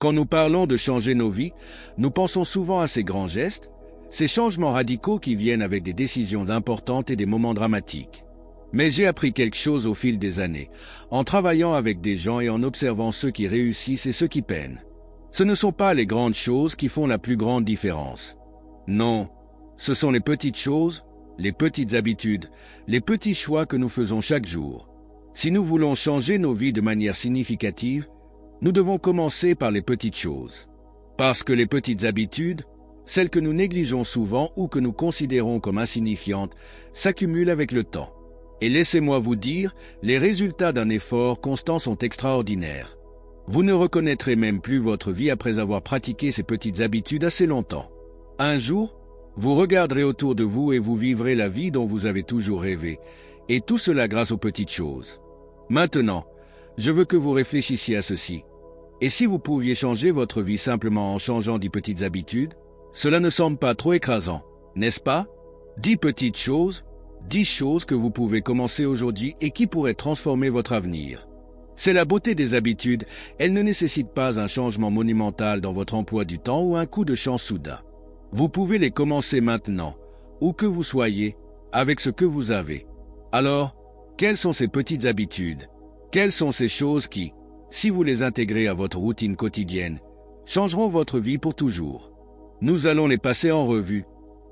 Quand nous parlons de changer nos vies, nous pensons souvent à ces grands gestes, ces changements radicaux qui viennent avec des décisions importantes et des moments dramatiques. Mais j'ai appris quelque chose au fil des années, en travaillant avec des gens et en observant ceux qui réussissent et ceux qui peinent. Ce ne sont pas les grandes choses qui font la plus grande différence. Non, ce sont les petites choses, les petites habitudes, les petits choix que nous faisons chaque jour. Si nous voulons changer nos vies de manière significative, nous devons commencer par les petites choses. Parce que les petites habitudes, celles que nous négligeons souvent ou que nous considérons comme insignifiantes, s'accumulent avec le temps. Et laissez-moi vous dire, les résultats d'un effort constant sont extraordinaires. Vous ne reconnaîtrez même plus votre vie après avoir pratiqué ces petites habitudes assez longtemps. Un jour, vous regarderez autour de vous et vous vivrez la vie dont vous avez toujours rêvé, et tout cela grâce aux petites choses. Maintenant, je veux que vous réfléchissiez à ceci. Et si vous pouviez changer votre vie simplement en changeant 10 petites habitudes, cela ne semble pas trop écrasant, n'est-ce pas? 10 petites choses, 10 choses que vous pouvez commencer aujourd'hui et qui pourraient transformer votre avenir. C'est la beauté des habitudes, elles ne nécessitent pas un changement monumental dans votre emploi du temps ou un coup de chance soudain. Vous pouvez les commencer maintenant, où que vous soyez, avec ce que vous avez. Alors, quelles sont ces petites habitudes? Quelles sont ces choses qui, si vous les intégrez à votre routine quotidienne, changeront votre vie pour toujours? Nous allons les passer en revue,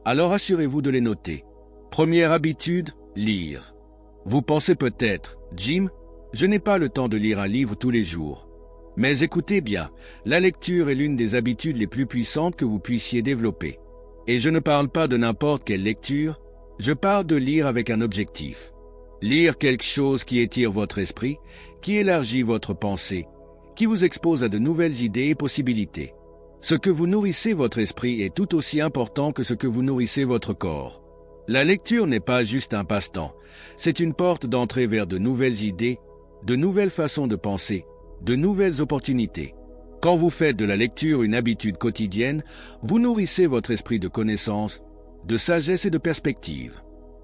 alors assurez-vous de les noter. Première habitude, lire. Vous pensez peut-être, Jim, je n'ai pas le temps de lire un livre tous les jours. Mais écoutez bien, la lecture est l'une des habitudes les plus puissantes que vous puissiez développer. Et je ne parle pas de n'importe quelle lecture, je parle de lire avec un objectif. Lire quelque chose qui étire votre esprit, qui élargit votre pensée, qui vous expose à de nouvelles idées et possibilités. Ce que vous nourrissez votre esprit est tout aussi important que ce que vous nourrissez votre corps. La lecture n'est pas juste un passe-temps, c'est une porte d'entrée vers de nouvelles idées, de nouvelles façons de penser, de nouvelles opportunités. Quand vous faites de la lecture une habitude quotidienne, vous nourrissez votre esprit de connaissance, de sagesse et de perspective.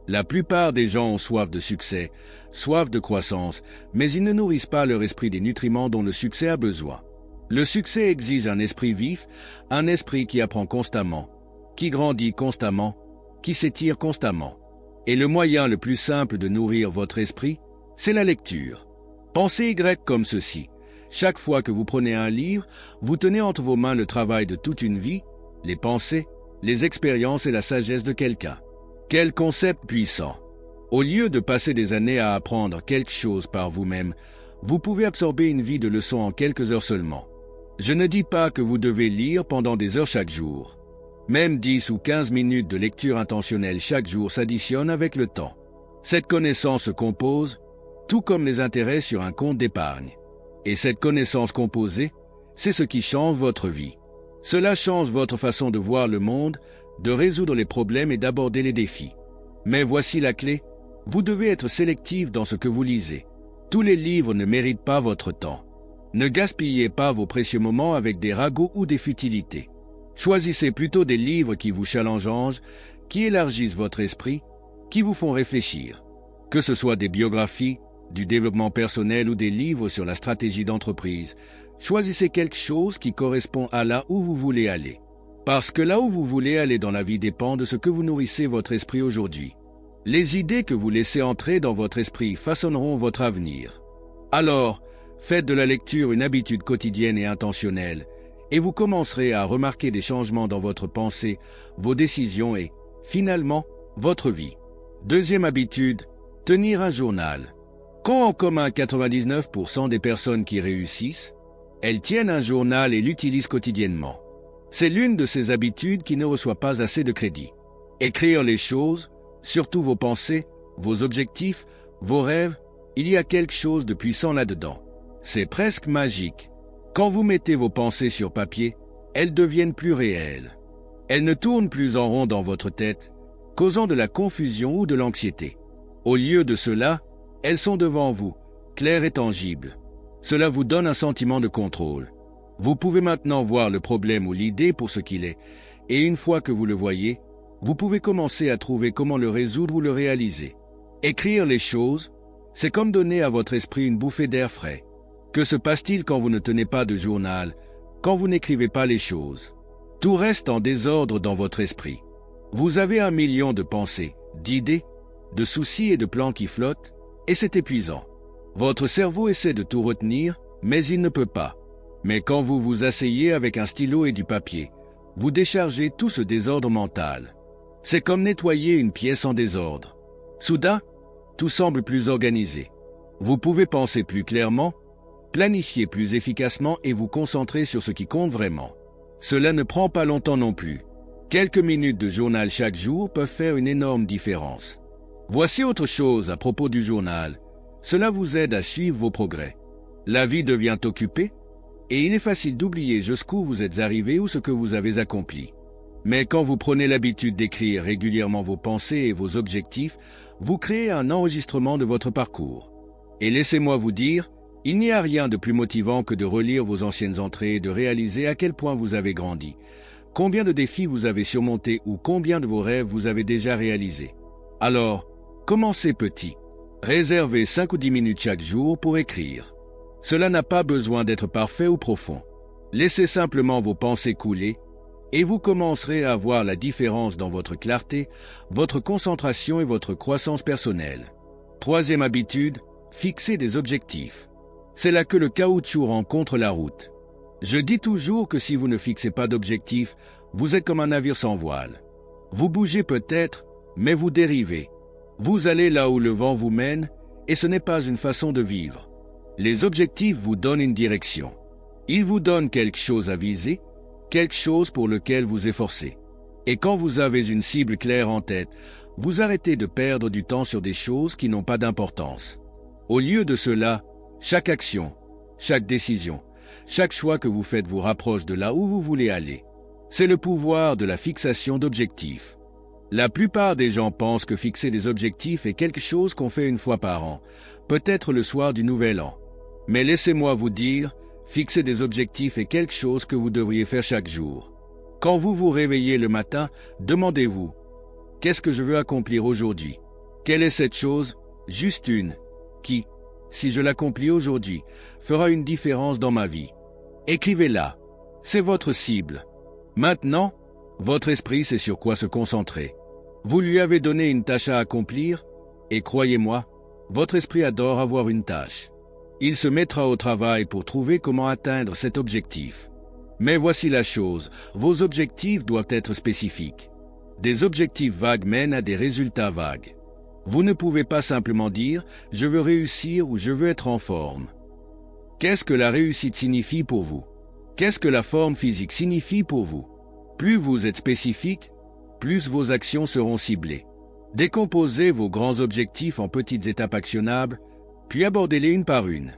La plupart des gens ont soif de succès, soif de croissance, mais ils ne nourrissent pas leur esprit des nutriments dont le succès a besoin. Le succès exige un esprit vif, un esprit qui apprend constamment, qui grandit constamment, qui s'étire constamment. Et le moyen le plus simple de nourrir votre esprit, c'est la lecture. Pensez Y comme ceci. Chaque fois que vous prenez un livre, vous tenez entre vos mains le travail de toute une vie, les pensées, les expériences et la sagesse de quelqu'un. Quel concept puissant! Au lieu de passer des années à apprendre quelque chose par vous-même, vous pouvez absorber une vie de leçons en quelques heures seulement. Je ne dis pas que vous devez lire pendant des heures chaque jour. Même 10 ou 15 minutes de lecture intentionnelle chaque jour s'additionnent avec le temps. Cette connaissance se compose, tout comme les intérêts sur un compte d'épargne. Et cette connaissance composée, c'est ce qui change votre vie. Cela change votre façon de voir le monde, de résoudre les problèmes et d'aborder les défis. Mais voici la clé, vous devez être sélectif dans ce que vous lisez. Tous les livres ne méritent pas votre temps. Ne gaspillez pas vos précieux moments avec des ragots ou des futilités. Choisissez plutôt des livres qui vous challengent, qui élargissent votre esprit, qui vous font réfléchir. Que ce soit des biographies, du développement personnel ou des livres sur la stratégie d'entreprise, choisissez quelque chose qui correspond à là où vous voulez aller. Parce que là où vous voulez aller dans la vie dépend de ce que vous nourrissez votre esprit aujourd'hui. Les idées que vous laissez entrer dans votre esprit façonneront votre avenir. Alors, faites de la lecture une habitude quotidienne et intentionnelle, et vous commencerez à remarquer des changements dans votre pensée, vos décisions et, finalement, votre vie. Deuxième habitude, tenir un journal. Qu'ont en commun 99% des personnes qui réussissent? Elles tiennent un journal et l'utilisent quotidiennement. C'est l'une de ces habitudes qui ne reçoit pas assez de crédit. Écrire les choses, surtout vos pensées, vos objectifs, vos rêves, il y a quelque chose de puissant là-dedans. C'est presque magique. Quand vous mettez vos pensées sur papier, elles deviennent plus réelles. Elles ne tournent plus en rond dans votre tête, causant de la confusion ou de l'anxiété. Au lieu de cela, elles sont devant vous, claires et tangibles. Cela vous donne un sentiment de contrôle. Vous pouvez maintenant voir le problème ou l'idée pour ce qu'il est, et une fois que vous le voyez, vous pouvez commencer à trouver comment le résoudre ou le réaliser. Écrire les choses, c'est comme donner à votre esprit une bouffée d'air frais. Que se passe-t-il quand vous ne tenez pas de journal, quand vous n'écrivez pas les choses. Tout reste en désordre dans votre esprit. Vous avez 1 million de pensées, d'idées, de soucis et de plans qui flottent, et c'est épuisant. Votre cerveau essaie de tout retenir, mais il ne peut pas. Mais quand vous vous asseyez avec un stylo et du papier, vous déchargez tout ce désordre mental. C'est comme nettoyer une pièce en désordre. Soudain, tout semble plus organisé. Vous pouvez penser plus clairement, planifier plus efficacement et vous concentrer sur ce qui compte vraiment. Cela ne prend pas longtemps non plus. Quelques minutes de journal chaque jour peuvent faire une énorme différence. Voici autre chose à propos du journal. Cela vous aide à suivre vos progrès. La vie devient occupée et il est facile d'oublier jusqu'où vous êtes arrivé ou ce que vous avez accompli. Mais quand vous prenez l'habitude d'écrire régulièrement vos pensées et vos objectifs, vous créez un enregistrement de votre parcours. Et laissez-moi vous dire, il n'y a rien de plus motivant que de relire vos anciennes entrées et de réaliser à quel point vous avez grandi, combien de défis vous avez surmontés ou combien de vos rêves vous avez déjà réalisés. Alors, commencez petit. Réservez 5 ou 10 minutes chaque jour pour écrire. Cela n'a pas besoin d'être parfait ou profond. Laissez simplement vos pensées couler et vous commencerez à voir la différence dans votre clarté, votre concentration et votre croissance personnelle. Troisième habitude, fixez des objectifs. C'est là que le caoutchouc rencontre la route. Je dis toujours que si vous ne fixez pas d'objectif, vous êtes comme un navire sans voile. Vous bougez peut-être, mais vous dérivez. Vous allez là où le vent vous mène, et ce n'est pas une façon de vivre. Les objectifs vous donnent une direction. Ils vous donnent quelque chose à viser, quelque chose pour lequel vous efforcez. Et quand vous avez une cible claire en tête, vous arrêtez de perdre du temps sur des choses qui n'ont pas d'importance. Au lieu de cela, chaque action, chaque décision, chaque choix que vous faites vous rapproche de là où vous voulez aller. C'est le pouvoir de la fixation d'objectifs. La plupart des gens pensent que fixer des objectifs est quelque chose qu'on fait une fois par an, peut-être le soir du Nouvel An. Mais laissez-moi vous dire, fixer des objectifs est quelque chose que vous devriez faire chaque jour. Quand vous vous réveillez le matin, demandez-vous, qu'est-ce que je veux accomplir aujourd'hui? Quelle est cette chose, juste une, qui, si je l'accomplis aujourd'hui, fera une différence dans ma vie? Écrivez-la. C'est votre cible. Maintenant, votre esprit sait sur quoi se concentrer. Vous lui avez donné une tâche à accomplir, et croyez-moi, votre esprit adore avoir une tâche. Il se mettra au travail pour trouver comment atteindre cet objectif. Mais voici la chose, vos objectifs doivent être spécifiques. Des objectifs vagues mènent à des résultats vagues. Vous ne pouvez pas simplement dire « je veux réussir » ou « je veux être en forme ». Qu'est-ce que la réussite signifie pour vous? Qu'est-ce que la forme physique signifie pour vous? Plus vous êtes spécifique, plus vos actions seront ciblées. Décomposez vos grands objectifs en petites étapes actionnables, puis abordez-les une par une.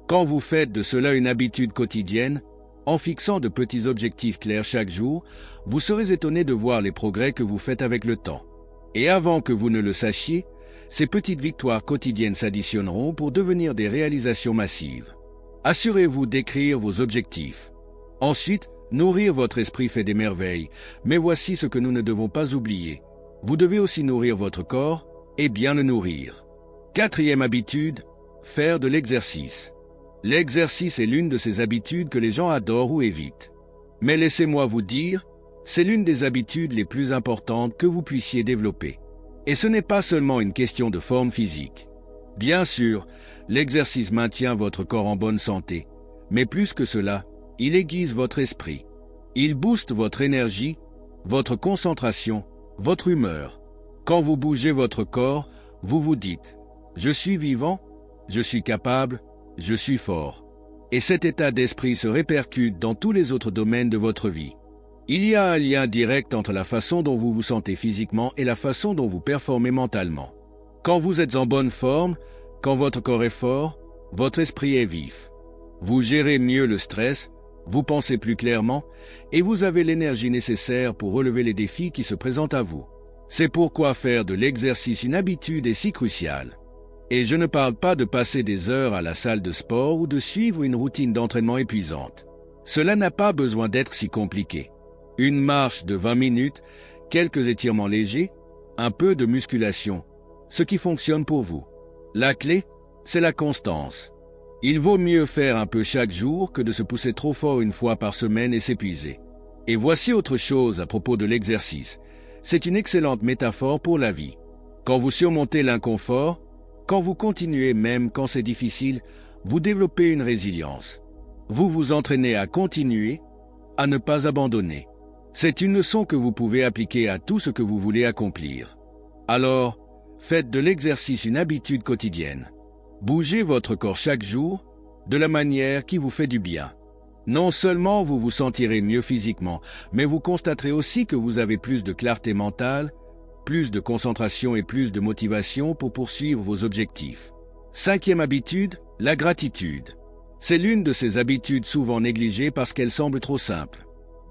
Quand vous faites de cela une habitude quotidienne, en fixant de petits objectifs clairs chaque jour, vous serez étonné de voir les progrès que vous faites avec le temps. Et avant que vous ne le sachiez, ces petites victoires quotidiennes s'additionneront pour devenir des réalisations massives. Assurez-vous d'écrire vos objectifs. Ensuite, nourrir votre esprit fait des merveilles, mais voici ce que nous ne devons pas oublier. Vous devez aussi nourrir votre corps et bien le nourrir. Quatrième habitude, faire de l'exercice. L'exercice est l'une de ces habitudes que les gens adorent ou évitent. Mais laissez-moi vous dire, c'est l'une des habitudes les plus importantes que vous puissiez développer. Et ce n'est pas seulement une question de forme physique. Bien sûr, l'exercice maintient votre corps en bonne santé, mais plus que cela, il aiguise votre esprit. Il booste votre énergie, votre concentration, votre humeur. Quand vous bougez votre corps, vous vous dites « Je suis vivant, je suis capable, je suis fort ». Et cet état d'esprit se répercute dans tous les autres domaines de votre vie. Il y a un lien direct entre la façon dont vous vous sentez physiquement et la façon dont vous performez mentalement. Quand vous êtes en bonne forme, quand votre corps est fort, votre esprit est vif. Vous gérez mieux le stress, vous pensez plus clairement et vous avez l'énergie nécessaire pour relever les défis qui se présentent à vous. C'est pourquoi faire de l'exercice une habitude est si crucial. Et je ne parle pas de passer des heures à la salle de sport ou de suivre une routine d'entraînement épuisante. Cela n'a pas besoin d'être si compliqué. Une marche de 20 minutes, quelques étirements légers, un peu de musculation, ce qui fonctionne pour vous. La clé, c'est la constance. Il vaut mieux faire un peu chaque jour que de se pousser trop fort une fois par semaine et s'épuiser. Et voici autre chose à propos de l'exercice. C'est une excellente métaphore pour la vie. Quand vous surmontez l'inconfort, quand vous continuez même quand c'est difficile, vous développez une résilience. Vous vous entraînez à continuer, à ne pas abandonner. C'est une leçon que vous pouvez appliquer à tout ce que vous voulez accomplir. Alors, faites de l'exercice une habitude quotidienne. Bougez votre corps chaque jour de la manière qui vous fait du bien. Non seulement vous vous sentirez mieux physiquement, mais vous constaterez aussi que vous avez plus de clarté mentale, plus de concentration et plus de motivation pour poursuivre vos objectifs. 5e habitude, la gratitude. C'est l'une de ces habitudes souvent négligées parce qu'elle semble trop simple.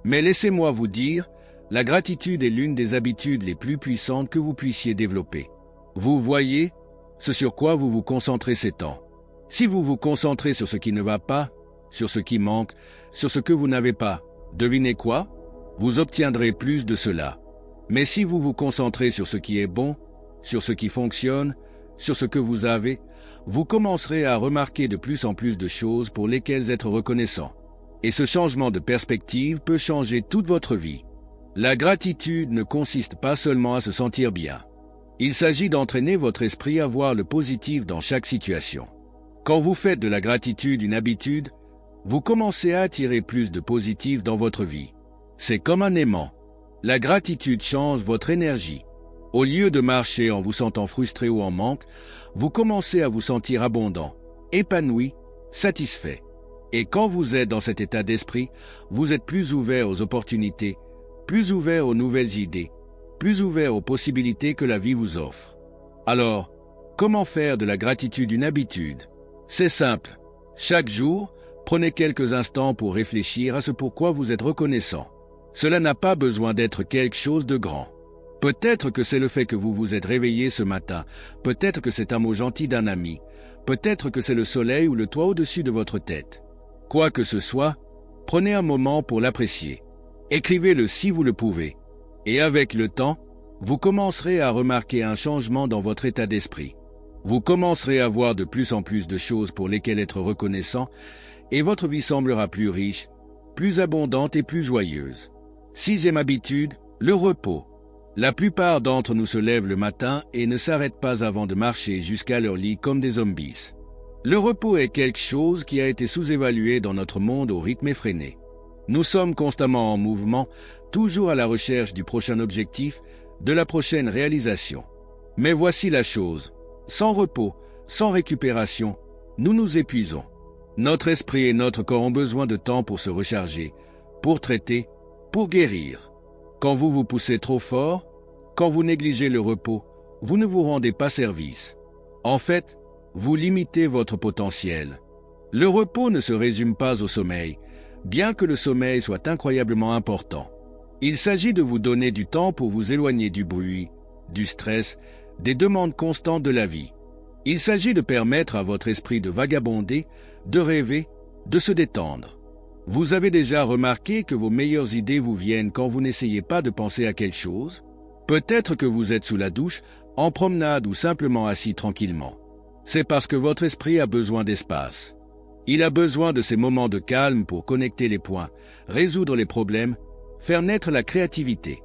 Mais laissez-moi vous dire, la gratitude est l'une des habitudes les plus puissantes que vous puissiez développer. Vous voyez, ce sur quoi vous vous concentrez ces temps. Si vous vous concentrez sur ce qui ne va pas, sur ce qui manque, sur ce que vous n'avez pas, devinez quoi? Vous obtiendrez plus de cela. Mais si vous vous concentrez sur ce qui est bon, sur ce qui fonctionne, sur ce que vous avez, vous commencerez à remarquer de plus en plus de choses pour lesquelles être reconnaissant. Et ce changement de perspective peut changer toute votre vie. La gratitude ne consiste pas seulement à se sentir bien. Il s'agit d'entraîner votre esprit à voir le positif dans chaque situation. Quand vous faites de la gratitude une habitude, vous commencez à attirer plus de positif dans votre vie. C'est comme un aimant. La gratitude change votre énergie. Au lieu de marcher en vous sentant frustré ou en manque, vous commencez à vous sentir abondant, épanoui, satisfait. Et quand vous êtes dans cet état d'esprit, vous êtes plus ouvert aux opportunités, plus ouvert aux nouvelles idées, plus ouvert aux possibilités que la vie vous offre. Alors, comment faire de la gratitude une habitude? C'est simple. Chaque jour, prenez quelques instants pour réfléchir à ce pourquoi vous êtes reconnaissant. Cela n'a pas besoin d'être quelque chose de grand. Peut-être que c'est le fait que vous vous êtes réveillé ce matin, peut-être que c'est un mot gentil d'un ami, peut-être que c'est le soleil ou le toit au-dessus de votre tête. Quoi que ce soit, prenez un moment pour l'apprécier. Écrivez-le si vous le pouvez. Et avec le temps, vous commencerez à remarquer un changement dans votre état d'esprit. Vous commencerez à voir de plus en plus de choses pour lesquelles être reconnaissant, et votre vie semblera plus riche, plus abondante et plus joyeuse. 6e habitude, le repos. La plupart d'entre nous se lèvent le matin et ne s'arrêtent pas avant de marcher jusqu'à leur lit comme des zombies. Le repos est quelque chose qui a été sous-évalué dans notre monde au rythme effréné. Nous sommes constamment en mouvement, toujours à la recherche du prochain objectif, de la prochaine réalisation. Mais voici la chose. Sans repos, sans récupération, nous nous épuisons. Notre esprit et notre corps ont besoin de temps pour se recharger, pour traiter, pour guérir. Quand vous vous poussez trop fort, quand vous négligez le repos, vous ne vous rendez pas service. En fait, vous limitez votre potentiel. Le repos ne se résume pas au sommeil, bien que le sommeil soit incroyablement important. Il s'agit de vous donner du temps pour vous éloigner du bruit, du stress, des demandes constantes de la vie. Il s'agit de permettre à votre esprit de vagabonder, de rêver, de se détendre. Vous avez déjà remarqué que vos meilleures idées vous viennent quand vous n'essayez pas de penser à quelque chose? Peut-être que vous êtes sous la douche, en promenade ou simplement assis tranquillement. C'est parce que votre esprit a besoin d'espace. Il a besoin de ces moments de calme pour connecter les points, résoudre les problèmes, faire naître la créativité.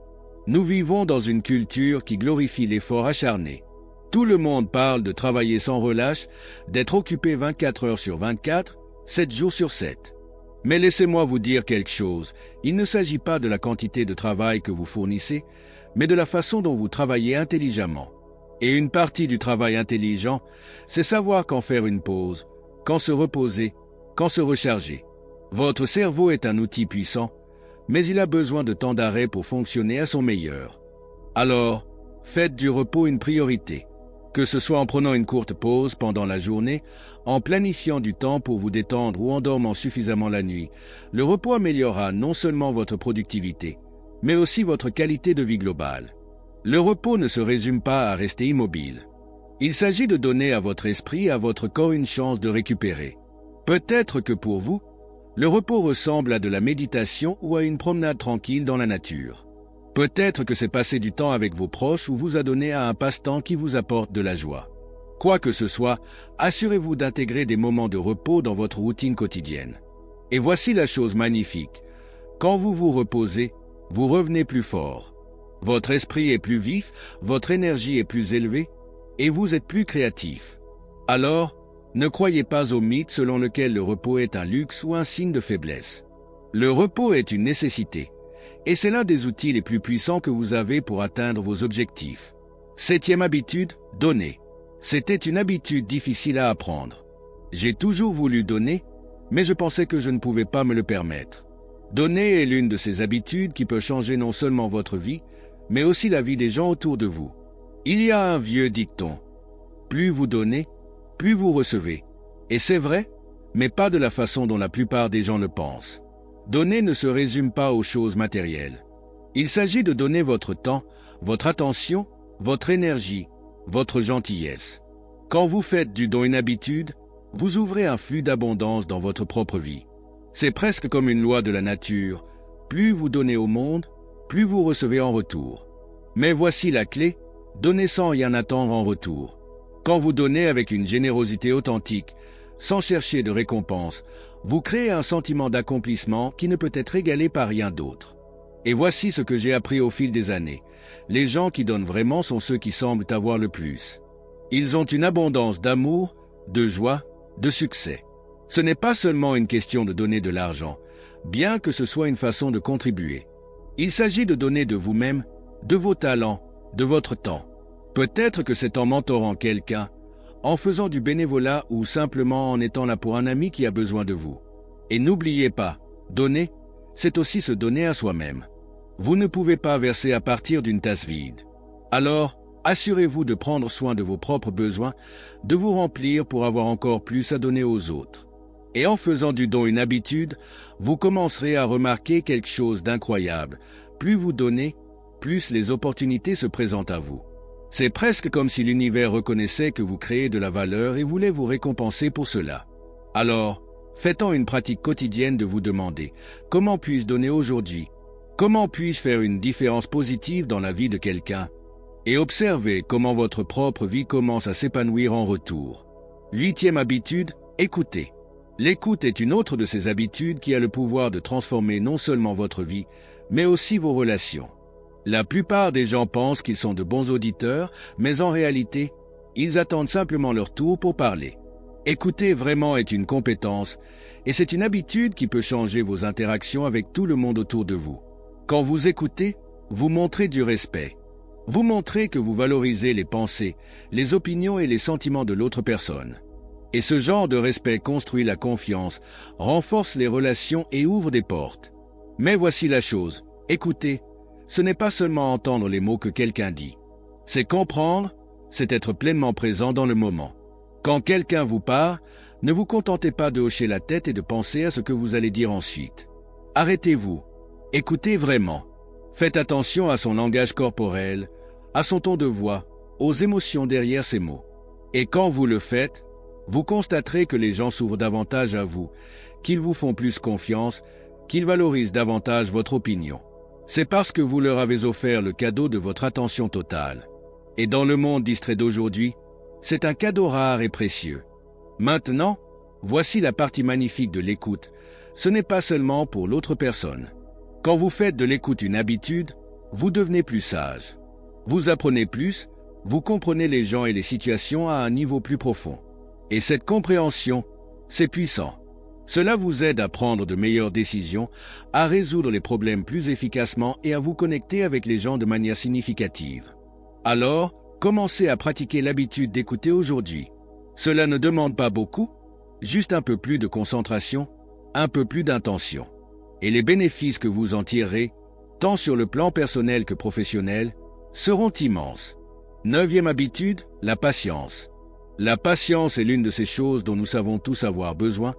Nous vivons dans une culture qui glorifie l'effort acharné. Tout le monde parle de travailler sans relâche, d'être occupé 24 heures sur 24, 7 jours sur 7. Mais laissez-moi vous dire quelque chose. Il ne s'agit pas de la quantité de travail que vous fournissez, mais de la façon dont vous travaillez intelligemment. Et une partie du travail intelligent, c'est savoir quand faire une pause, quand se reposer, quand se recharger. Votre cerveau est un outil puissant, mais il a besoin de temps d'arrêt pour fonctionner à son meilleur. Alors, faites du repos une priorité. Que ce soit en prenant une courte pause pendant la journée, en planifiant du temps pour vous détendre ou en dormant suffisamment la nuit, le repos améliorera non seulement votre productivité, mais aussi votre qualité de vie globale. Le repos ne se résume pas à rester immobile. Il s'agit de donner à votre esprit et à votre corps une chance de récupérer. Peut-être que pour vous, le repos ressemble à de la méditation ou à une promenade tranquille dans la nature. Peut-être que c'est passer du temps avec vos proches ou vous adonner à un passe-temps qui vous apporte de la joie. Quoi que ce soit, assurez-vous d'intégrer des moments de repos dans votre routine quotidienne. Et voici la chose magnifique. Quand vous vous reposez, vous revenez plus fort. Votre esprit est plus vif, votre énergie est plus élevée, et vous êtes plus créatif. Alors, ne croyez pas au mythe selon lequel le repos est un luxe ou un signe de faiblesse. Le repos est une nécessité, et c'est l'un des outils les plus puissants que vous avez pour atteindre vos objectifs. 7e habitude, donner. C'était une habitude difficile à apprendre. J'ai toujours voulu donner, mais je pensais que je ne pouvais pas me le permettre. Donner est l'une de ces habitudes qui peut changer non seulement votre vie, mais aussi la vie des gens autour de vous. Il y a un vieux dicton. Plus vous donnez, plus vous recevez. Et c'est vrai, mais pas de la façon dont la plupart des gens le pensent. Donner ne se résume pas aux choses matérielles. Il s'agit de donner votre temps, votre attention, votre énergie, votre gentillesse. Quand vous faites du don une habitude, vous ouvrez un flux d'abondance dans votre propre vie. C'est presque comme une loi de la nature. Plus vous donnez au monde, plus vous recevez en retour. Mais voici la clé, donnez sans rien attendre en retour. Quand vous donnez avec une générosité authentique, sans chercher de récompense, vous créez un sentiment d'accomplissement qui ne peut être égalé par rien d'autre. Et voici ce que j'ai appris au fil des années. Les gens qui donnent vraiment sont ceux qui semblent avoir le plus. Ils ont une abondance d'amour, de joie, de succès. Ce n'est pas seulement une question de donner de l'argent, bien que ce soit une façon de contribuer. Il s'agit de donner de vous-même, de vos talents, de votre temps. Peut-être que c'est en mentorant quelqu'un, en faisant du bénévolat ou simplement en étant là pour un ami qui a besoin de vous. Et n'oubliez pas, donner, c'est aussi se donner à soi-même. Vous ne pouvez pas verser à partir d'une tasse vide. Alors, assurez-vous de prendre soin de vos propres besoins, de vous remplir pour avoir encore plus à donner aux autres. Et en faisant du don une habitude, vous commencerez à remarquer quelque chose d'incroyable. Plus vous donnez, plus les opportunités se présentent à vous. C'est presque comme si l'univers reconnaissait que vous créez de la valeur et voulait vous récompenser pour cela. Alors, faites-en une pratique quotidienne de vous demander « Comment puis-je donner aujourd'hui ? Comment puis-je faire une différence positive dans la vie de quelqu'un ?» Et observez comment votre propre vie commence à s'épanouir en retour. 8e habitude, écoutez. L'écoute est une autre de ces habitudes qui a le pouvoir de transformer non seulement votre vie, mais aussi vos relations. La plupart des gens pensent qu'ils sont de bons auditeurs, mais en réalité, ils attendent simplement leur tour pour parler. Écouter vraiment est une compétence, et c'est une habitude qui peut changer vos interactions avec tout le monde autour de vous. Quand vous écoutez, vous montrez du respect. Vous montrez que vous valorisez les pensées, les opinions et les sentiments de l'autre personne. Et ce genre de respect construit la confiance, renforce les relations et ouvre des portes. Mais voici la chose, écouter, ce n'est pas seulement entendre les mots que quelqu'un dit. C'est comprendre, c'est être pleinement présent dans le moment. Quand quelqu'un vous parle, ne vous contentez pas de hocher la tête et de penser à ce que vous allez dire ensuite. Arrêtez-vous, écoutez vraiment. Faites attention à son langage corporel, à son ton de voix, aux émotions derrière ses mots. Et quand vous le faites, vous constaterez que les gens s'ouvrent davantage à vous, qu'ils vous font plus confiance, qu'ils valorisent davantage votre opinion. C'est parce que vous leur avez offert le cadeau de votre attention totale. Et dans le monde distrait d'aujourd'hui, c'est un cadeau rare et précieux. Maintenant, voici la partie magnifique de l'écoute. Ce n'est pas seulement pour l'autre personne. Quand vous faites de l'écoute une habitude, vous devenez plus sage. Vous apprenez plus, vous comprenez les gens et les situations à un niveau plus profond. Et cette compréhension, c'est puissant. Cela vous aide à prendre de meilleures décisions, à résoudre les problèmes plus efficacement et à vous connecter avec les gens de manière significative. Alors, commencez à pratiquer l'habitude d'écouter aujourd'hui. Cela ne demande pas beaucoup, juste un peu plus de concentration, un peu plus d'intention. Et les bénéfices que vous en tirerez, tant sur le plan personnel que professionnel, seront immenses. 9e habitude, la patience. La patience est l'une de ces choses dont nous savons tous avoir besoin,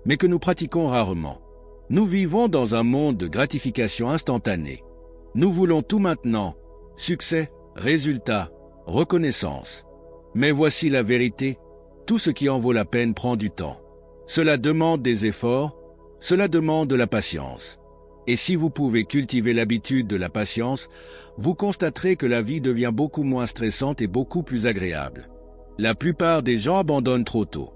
mais que nous pratiquons rarement. Nous vivons dans un monde de gratification instantanée. Nous voulons tout maintenant, succès, résultats, reconnaissance. Mais voici la vérité, tout ce qui en vaut la peine prend du temps. Cela demande des efforts, cela demande de la patience. Et si vous pouvez cultiver l'habitude de la patience, vous constaterez que la vie devient beaucoup moins stressante et beaucoup plus agréable. La plupart des gens abandonnent trop tôt.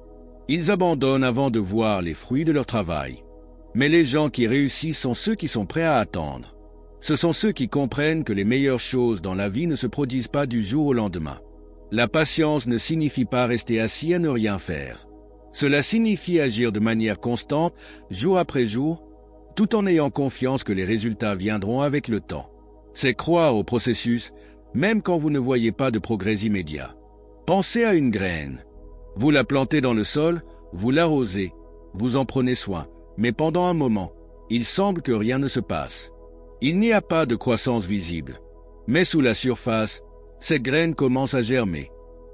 Ils abandonnent avant de voir les fruits de leur travail. Mais les gens qui réussissent sont ceux qui sont prêts à attendre. Ce sont ceux qui comprennent que les meilleures choses dans la vie ne se produisent pas du jour au lendemain. La patience ne signifie pas rester assis à ne rien faire. Cela signifie agir de manière constante, jour après jour, tout en ayant confiance que les résultats viendront avec le temps. C'est croire au processus, même quand vous ne voyez pas de progrès immédiat. Pensez à une graine. Vous la plantez dans le sol, vous l'arrosez, vous en prenez soin, mais pendant un moment, il semble que rien ne se passe. Il n'y a pas de croissance visible. Mais sous la surface, cette graine commence à germer.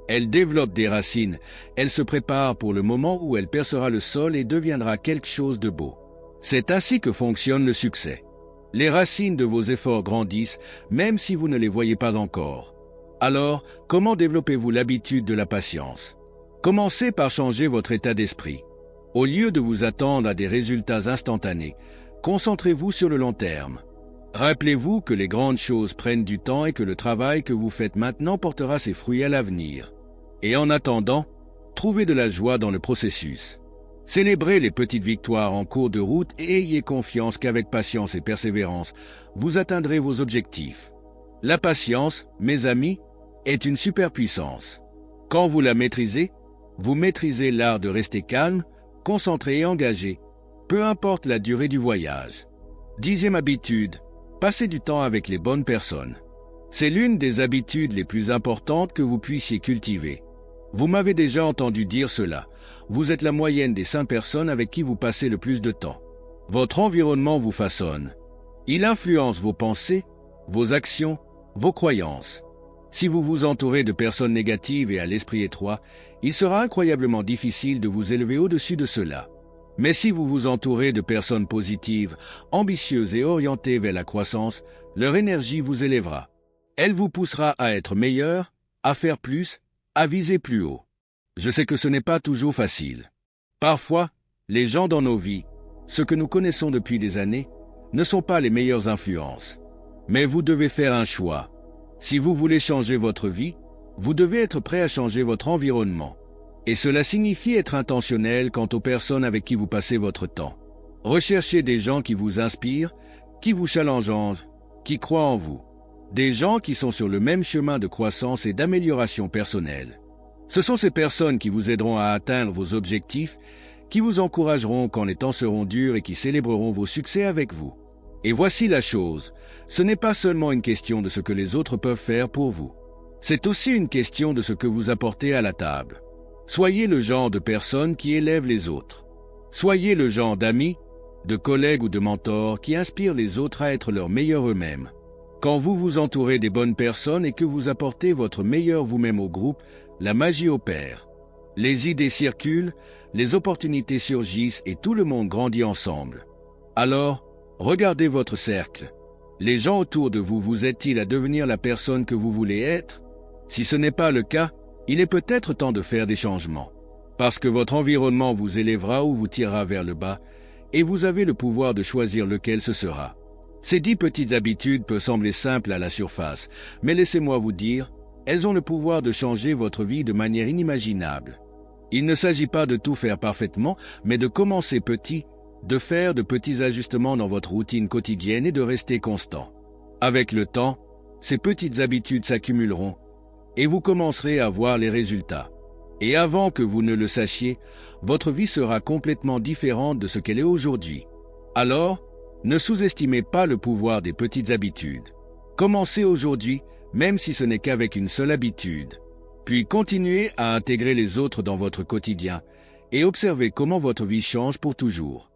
Elle développe des racines, elle se prépare pour le moment où elle percera le sol et deviendra quelque chose de beau. C'est ainsi que fonctionne le succès. Les racines de vos efforts grandissent, même si vous ne les voyez pas encore. Alors, comment développez-vous l'habitude de la patience? Commencez par changer votre état d'esprit. Au lieu de vous attendre à des résultats instantanés, concentrez-vous sur le long terme. Rappelez-vous que les grandes choses prennent du temps et que le travail que vous faites maintenant portera ses fruits à l'avenir. Et en attendant, trouvez de la joie dans le processus. Célébrez les petites victoires en cours de route et ayez confiance qu'avec patience et persévérance, vous atteindrez vos objectifs. La patience, mes amis, est une superpuissance. Quand vous la maîtrisez, vous maîtrisez l'art de rester calme, concentré et engagé, peu importe la durée du voyage. 10e habitude, passez du temps avec les bonnes personnes. C'est l'une des habitudes les plus importantes que vous puissiez cultiver. Vous m'avez déjà entendu dire cela. Vous êtes la moyenne des 5 personnes avec qui vous passez le plus de temps. Votre environnement vous façonne. Il influence vos pensées, vos actions, vos croyances. Si vous vous entourez de personnes négatives et à l'esprit étroit, il sera incroyablement difficile de vous élever au-dessus de cela. Mais si vous vous entourez de personnes positives, ambitieuses et orientées vers la croissance, leur énergie vous élèvera. Elle vous poussera à être meilleur, à faire plus, à viser plus haut. Je sais que ce n'est pas toujours facile. Parfois, les gens dans nos vies, ceux que nous connaissons depuis des années, ne sont pas les meilleures influences. Mais vous devez faire un choix. Si vous voulez changer votre vie, vous devez être prêt à changer votre environnement. Et cela signifie être intentionnel quant aux personnes avec qui vous passez votre temps. Recherchez des gens qui vous inspirent, qui vous challengent, qui croient en vous. Des gens qui sont sur le même chemin de croissance et d'amélioration personnelle. Ce sont ces personnes qui vous aideront à atteindre vos objectifs, qui vous encourageront quand les temps seront durs et qui célébreront vos succès avec vous. Et voici la chose, ce n'est pas seulement une question de ce que les autres peuvent faire pour vous. C'est aussi une question de ce que vous apportez à la table. Soyez le genre de personne qui élève les autres. Soyez le genre d'amis, de collègues ou de mentors qui inspirent les autres à être leur meilleur eux-mêmes. Quand vous vous entourez des bonnes personnes et que vous apportez votre meilleur vous-même au groupe, la magie opère. Les idées circulent, les opportunités surgissent et tout le monde grandit ensemble. Alors, regardez votre cercle. Les gens autour de vous vous aident-ils à devenir la personne que vous voulez être? Si ce n'est pas le cas, il est peut-être temps de faire des changements. Parce que votre environnement vous élèvera ou vous tirera vers le bas, et vous avez le pouvoir de choisir lequel ce sera. Ces 10 petites habitudes peuvent sembler simples à la surface, mais laissez-moi vous dire, elles ont le pouvoir de changer votre vie de manière inimaginable. Il ne s'agit pas de tout faire parfaitement, mais de commencer petit, de faire de petits ajustements dans votre routine quotidienne et de rester constant. Avec le temps, ces petites habitudes s'accumuleront et vous commencerez à voir les résultats. Et avant que vous ne le sachiez, votre vie sera complètement différente de ce qu'elle est aujourd'hui. Alors, ne sous-estimez pas le pouvoir des petites habitudes. Commencez aujourd'hui, même si ce n'est qu'avec une seule habitude. Puis continuez à intégrer les autres dans votre quotidien et observez comment votre vie change pour toujours.